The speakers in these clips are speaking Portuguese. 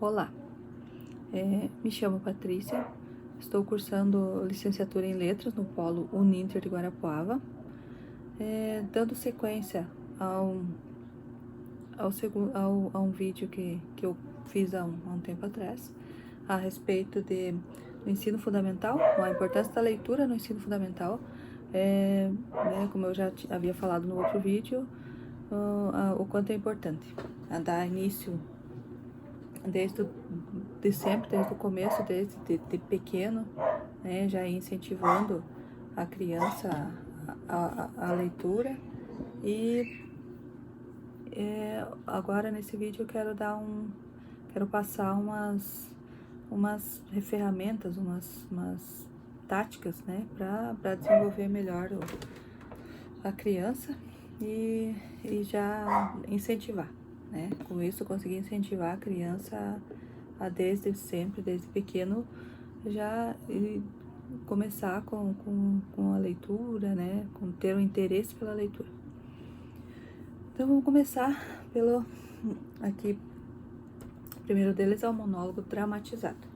Olá, me chamo Patrícia, estou cursando licenciatura em Letras no Polo Uninter de Guarapuava, dando sequência a um vídeo que eu fiz há um tempo atrás, a respeito do ensino fundamental, a importância da leitura no ensino fundamental, como eu já havia falado no outro vídeo, o quanto é importante dar início de sempre, desde o começo, desde de pequeno, né, já incentivando a criança a leitura. E agora nesse vídeo eu quero passar umas ferramentas, umas táticas, né, para desenvolver melhor a criança e já incentivar, né? Com isso conseguir incentivar a criança a desde sempre, desde pequeno, já começar com a leitura, né? Com ter um interesse pela leitura. Então vamos começar aqui, o primeiro deles é o monólogo dramatizado.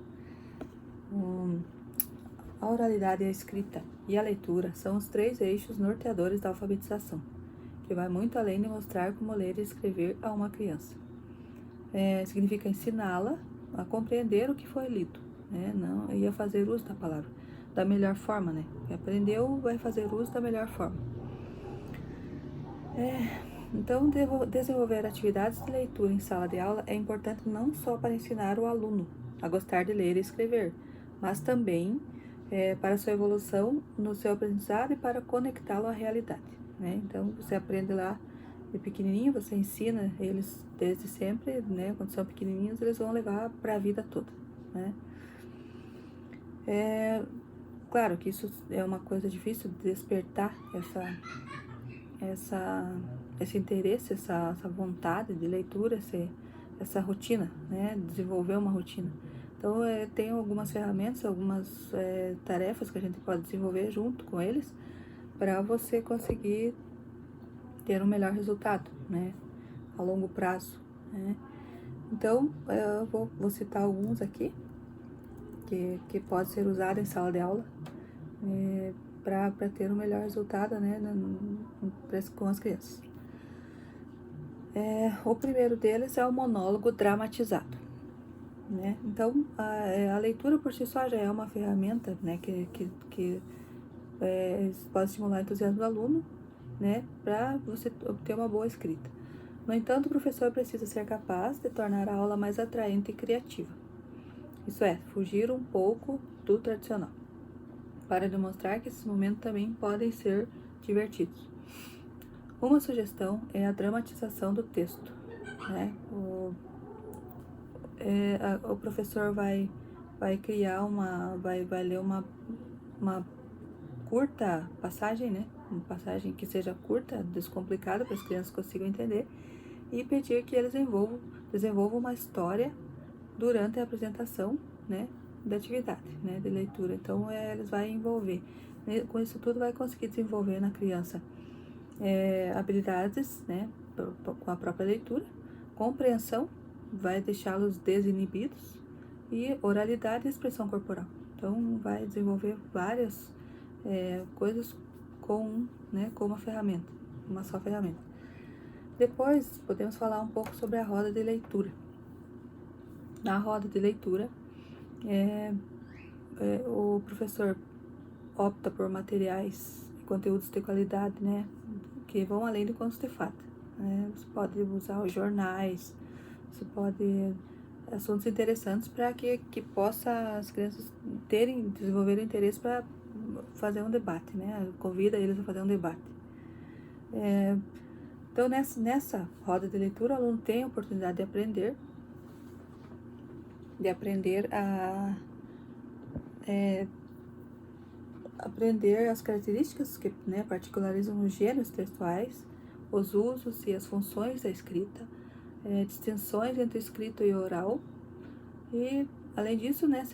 A oralidade, a escrita e a leitura são os 3 eixos norteadores da alfabetização, que vai muito além de mostrar como ler e escrever a uma criança. Significa ensiná-la a compreender o que foi lido, né? Não ia fazer uso da palavra da melhor forma, né? Quem aprendeu vai fazer uso da melhor forma. Então, desenvolver atividades de leitura em sala de aula é importante não só para ensinar o aluno a gostar de ler e escrever, mas também para sua evolução no seu aprendizado e para conectá-lo à realidade, né? Então, você aprende lá de pequenininho, você ensina eles desde sempre, né? Quando são pequenininhos, eles vão levar para a vida toda, né? Claro que isso é uma coisa difícil de despertar esse interesse, essa vontade de leitura, essa rotina, né? Desenvolver uma rotina. Então, tem algumas ferramentas, algumas tarefas que a gente pode desenvolver junto com eles para você conseguir ter um melhor resultado, né? A longo prazo, né? Então, eu vou citar alguns aqui que pode ser usado em sala de aula para ter um melhor resultado, né, com as crianças. O primeiro deles é o monólogo dramatizado, né? Então, a leitura por si só já é uma ferramenta, né, que pode estimular o entusiasmo do aluno, né, para você obter uma boa escrita. No entanto, o professor precisa ser capaz de tornar a aula mais atraente e criativa. Isso é, fugir um pouco do tradicional, para demonstrar que esses momentos também podem ser divertidos. Uma sugestão é a dramatização do texto, né? O professor vai criar vai ler uma curta passagem, né? Uma passagem que seja curta, descomplicada, para as crianças consigam entender, e pedir que eles desenvolvam uma história durante a apresentação, né, da atividade, né, de leitura. Então, eles vão envolver, né, com isso tudo vai conseguir desenvolver na criança habilidades, né, com a própria leitura, compreensão, vai deixá-los desinibidos, e oralidade e expressão corporal. Então, vai desenvolver várias coisas com uma ferramenta, uma só ferramenta. Depois, podemos falar um pouco sobre a roda de leitura. Na roda de leitura, o professor opta por materiais e conteúdos de qualidade, né, que vão além de contos de fada, né? Você pode usar os jornais, você pode assuntos interessantes para que possa as crianças desenvolverem interesse para fazer um debate, né? Convida eles a fazer um debate. Então, nessa roda de leitura, o aluno tem a oportunidade de aprender as características que, né, particularizam os gêneros textuais, os usos e as funções da escrita, distinções entre escrito e oral, e, além disso, né,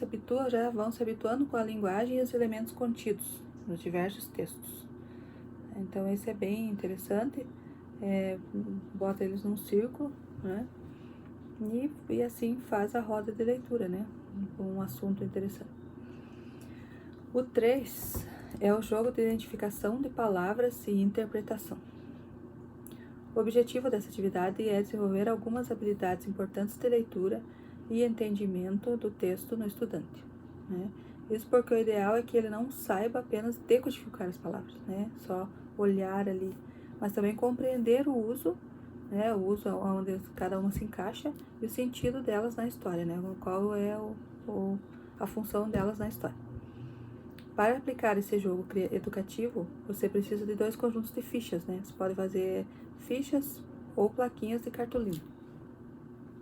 já vão se habituando com a linguagem e os elementos contidos nos diversos textos. Então, esse é bem interessante. Bota eles num círculo, né, e assim faz a roda de leitura, né? Um assunto interessante. O 3 é o jogo de identificação de palavras e interpretação. O objetivo dessa atividade é desenvolver algumas habilidades importantes de leitura e entendimento do texto no estudante, né? Isso porque o ideal é que ele não saiba apenas decodificar as palavras, né? Só olhar ali, mas também compreender o uso, né? O uso onde cada uma se encaixa e o sentido delas na história, né? Qual é a função delas na história. Para aplicar esse jogo educativo, você precisa de 2 conjuntos de fichas, né? Você pode fazer fichas ou plaquinhas de cartolina.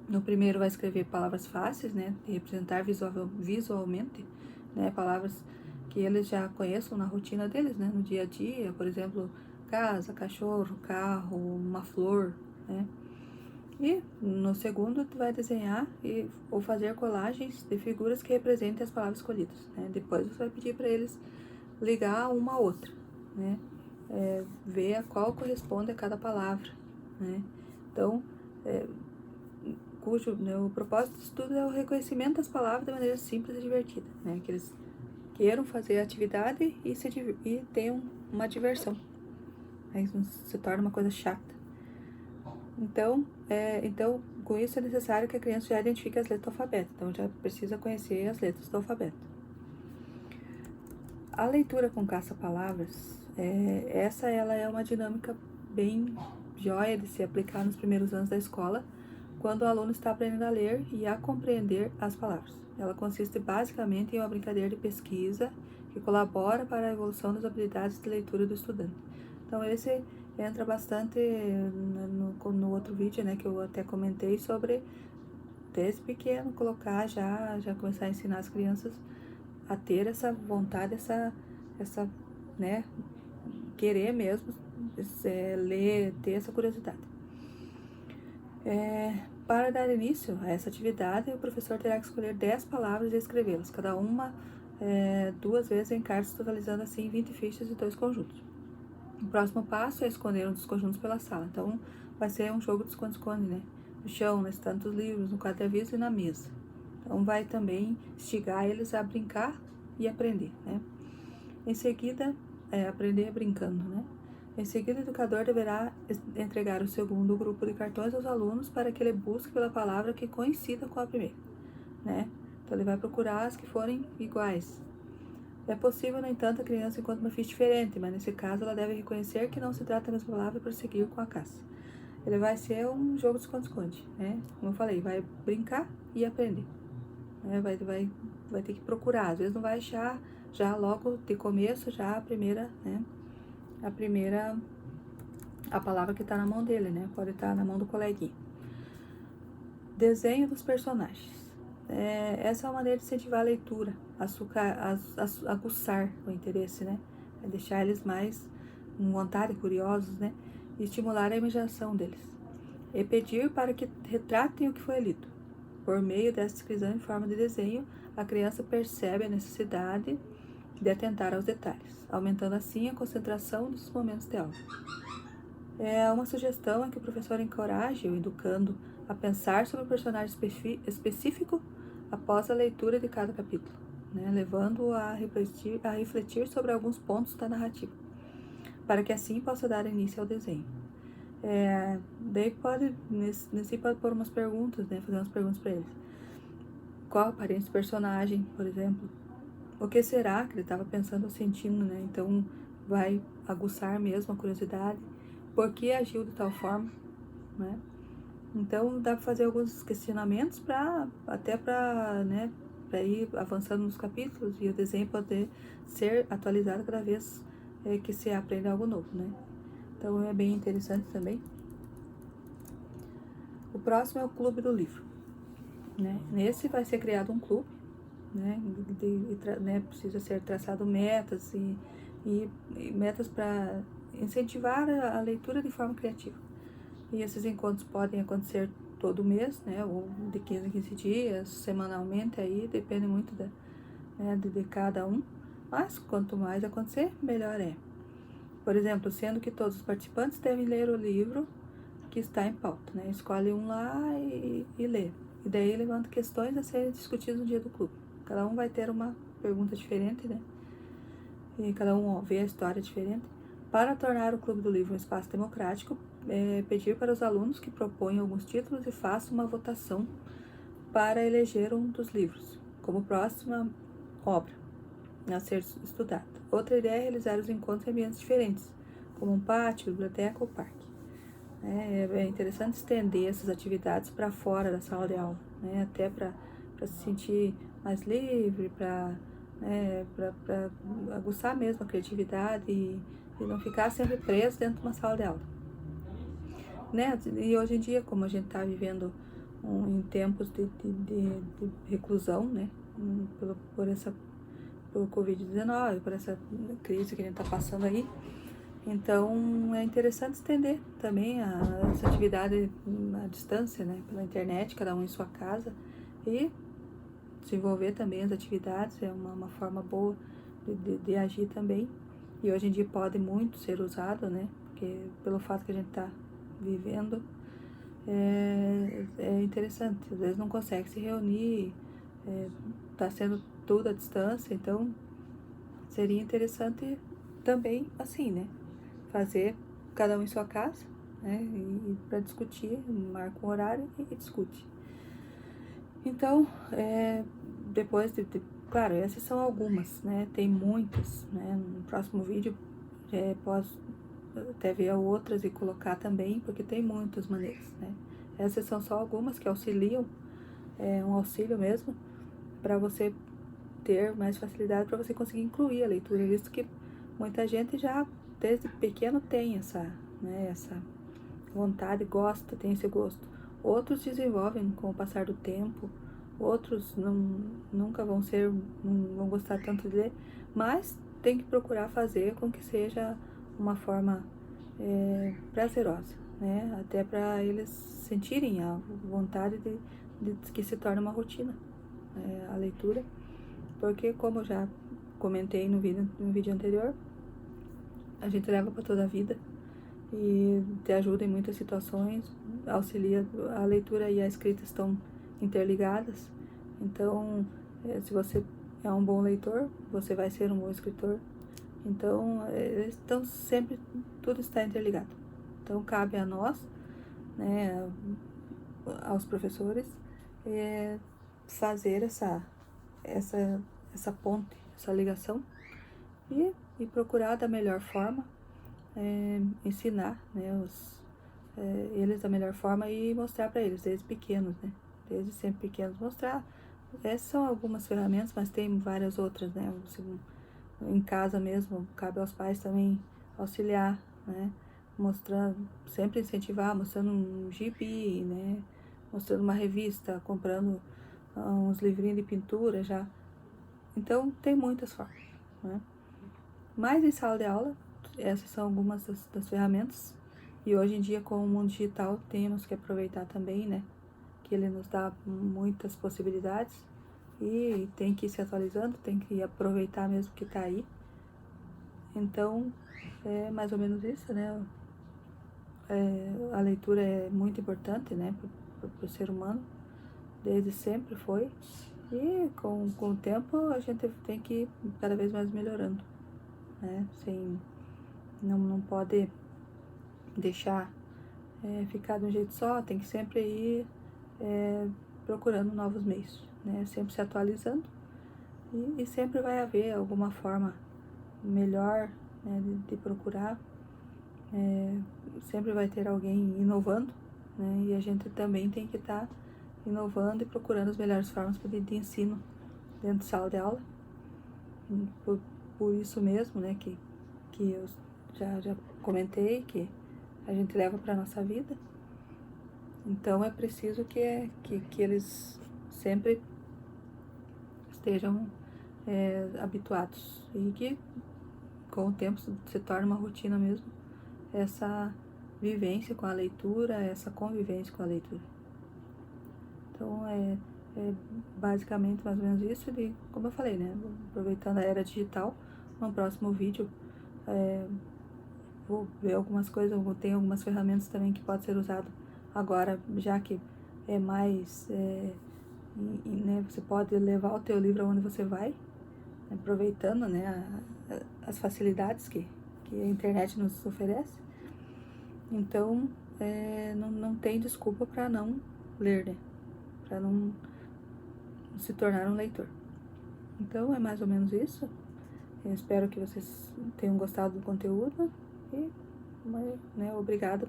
No primeiro vai escrever palavras fáceis, né? De representar visualmente, né? Palavras que eles já conheçam na rotina deles, né? No dia a dia, por exemplo, casa, cachorro, carro, uma flor, né? E no segundo, tu vai desenhar ou fazer colagens de figuras que representem as palavras escolhidas, né? Depois você vai pedir para eles ligar uma a outra, né? Ver a qual corresponde a cada palavra, né? Então, né, o propósito do estudo é o reconhecimento das palavras de maneira simples e divertida, né? Que eles queiram fazer a atividade e tenham uma diversão. Aí não se torna uma coisa chata. Então, com isso é necessário que a criança já identifique as letras do alfabeto. Então, já precisa conhecer as letras do alfabeto. A leitura com caça-palavras, ela é uma dinâmica bem jóia de se aplicar nos primeiros anos da escola, quando o aluno está aprendendo a ler e a compreender as palavras. Ela consiste basicamente em uma brincadeira de pesquisa que colabora para a evolução das habilidades de leitura do estudante. Então, esse entra bastante no outro vídeo, né, que eu até comentei sobre, desde pequeno, colocar já começar a ensinar as crianças a ter essa vontade, essa né, querer mesmo ler, ter essa curiosidade. Para dar início a essa atividade, o professor terá que escolher 10 palavras e escrevê-las, cada uma 2 vezes em cartas, totalizando assim 20 fichas e 2 conjuntos. O próximo passo é esconder um dos conjuntos pela sala. Então, vai ser um jogo de esconde-esconde, né? No chão, nas estantes dos livros, no quadro de aviso e na mesa. Então, vai também instigar eles a brincar e aprender, né? Em seguida, aprender brincando, né? Em seguida, o educador deverá entregar o segundo grupo de cartões aos alunos para que ele busque pela palavra que coincida com a primeira, né? Então, ele vai procurar as que forem iguais. É possível, no entanto, a criança encontre uma ficha diferente, mas nesse caso ela deve reconhecer que não se trata da mesma palavra e prosseguir com a caça. Ele vai ser um jogo de esconde-esconde, né? Como eu falei, vai brincar e aprender. Né? Vai ter que procurar, às vezes não vai achar já logo de começo, já a primeira, né? A palavra que está na mão dele, né? Pode estar na mão do coleguinha. Desenho dos personagens. Essa é uma maneira de incentivar a leitura, aguçar o interesse, né? É deixar eles mais com vontade, curiosos, né? E estimular a imaginação deles. E pedir para que retratem o que foi lido. Por meio dessa descrição em forma de desenho, a criança percebe a necessidade de atentar aos detalhes, aumentando assim a concentração dos momentos de aula. Uma sugestão é que o professor encoraje o educando a pensar sobre o personagem específico após a leitura de cada capítulo, né, levando-o a refletir sobre alguns pontos da narrativa, para que assim possa dar início ao desenho. Daí pode pôr umas perguntas, né, fazer umas perguntas para eles. Qual a aparência do personagem, por exemplo? O que será que ele estava pensando ou sentindo, né? Então vai aguçar mesmo a curiosidade. Por que agiu de tal forma, né? Então dá para fazer alguns questionamentos para ir avançando nos capítulos e o desenho poder ser atualizado cada vez que se aprende algo novo, né? Então é bem interessante também. O próximo é o clube do livro, né? Nesse vai ser criado um clube, né? Precisa ser traçado metas e metas para incentivar a leitura de forma criativa. E esses encontros podem acontecer todo mês, né, ou de 15 em 15 dias, semanalmente, aí depende muito de cada um, mas quanto mais acontecer, melhor é. Por exemplo, sendo que todos os participantes devem ler o livro que está em pauta, né? Escolhe um lá e lê. E daí levanta questões a serem discutidas no dia do clube. Cada um vai ter uma pergunta diferente, né? E cada um vê a história diferente. Para tornar o Clube do Livro um espaço democrático, pedir para os alunos que propõem alguns títulos e façam uma votação para eleger um dos livros como próxima obra a ser estudada. Outra ideia é realizar os encontros em ambientes diferentes, como um pátio, biblioteca ou parque. É interessante estender essas atividades para fora da sala de aula, né? Até para se sentir mais livre, para aguçar mesmo a criatividade e não ficar sempre preso dentro de uma sala de aula. Né? E hoje em dia, como a gente está vivendo em tempos de reclusão, né? Por Covid-19, por essa crise que a gente está passando aí, então é interessante estender também essa atividade à distância, né? Pela internet, cada um em sua casa, e desenvolver também as atividades, é uma forma boa de agir também. E hoje em dia pode muito ser usado, né? Porque pelo fato que a gente está vivendo, é interessante. Às vezes não consegue se reunir, tá sendo tudo à distância, então seria interessante também assim, né? Fazer cada um em sua casa, né? E para discutir, marca um horário e discute. Então, depois claro, essas são algumas, né? Tem muitas, né? No próximo vídeo posso até ver outras e colocar também, porque tem muitas maneiras, né? Essas são só algumas que auxiliam, um auxílio mesmo, para você ter mais facilidade, para você conseguir incluir a leitura, visto que muita gente já desde pequeno tem essa vontade, gosta, tem esse gosto. Outros desenvolvem com o passar do tempo, outros nunca vão gostar tanto de ler, mas tem que procurar fazer com que seja uma forma prazerosa, né? Até para eles sentirem a vontade de que se torne uma rotina, a leitura, porque como eu já comentei no vídeo anterior, a gente leva para toda a vida e te ajuda em muitas situações, auxilia. A leitura e a escrita estão interligadas, então se você é um bom leitor, você vai ser um bom escritor. Então, estão sempre, tudo está interligado. Então, cabe a nós, né, aos professores, fazer essa ponte, essa ligação e procurar da melhor forma ensinar, né, eles da melhor forma e mostrar para eles desde pequenos, né, desde sempre pequenos, mostrar. Essas são algumas ferramentas, mas tem várias outras, né, em casa mesmo, cabe aos pais também auxiliar, né, mostrando, sempre incentivar, mostrando um gibi, né, mostrando uma revista, comprando uns livrinhos de pintura já. Então, tem muitas formas, né. Mas em sala de aula, essas são algumas das ferramentas. E hoje em dia, com o mundo digital, temos que aproveitar também, né? Que ele nos dá muitas possibilidades. E tem que ir se atualizando, tem que aproveitar mesmo que está aí. Então, é mais ou menos isso, né? A leitura é muito importante, né? Para o ser humano. Desde sempre foi. E com o tempo, a gente tem que ir cada vez mais melhorando, né? Não pode deixar ficar de um jeito só, tem que sempre ir procurando novos meios, né? Sempre se atualizando e sempre vai haver alguma forma melhor, né, de procurar. Sempre vai ter alguém inovando, né? E a gente também tem que estar inovando e procurando as melhores formas de ensino dentro de sala de aula. Por isso mesmo, né, que eu já comentei, que a gente leva para a nossa vida. Então é preciso que eles sempre estejam habituados e que com o tempo se torne uma rotina mesmo essa vivência com a leitura, essa convivência com a leitura. Então é basicamente mais ou menos isso, como eu falei, né, aproveitando a era digital. No próximo vídeo vou ver algumas coisas, tem algumas ferramentas também que pode ser usado agora, já que é mais, né, você pode levar o teu livro aonde você vai, aproveitando, né, as facilidades que a internet nos oferece. Então, não tem desculpa para não ler, né, para não se tornar um leitor. Então, é mais ou menos isso. Eu espero que vocês tenham gostado do conteúdo e, né, obrigada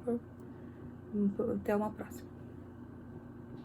até uma próxima.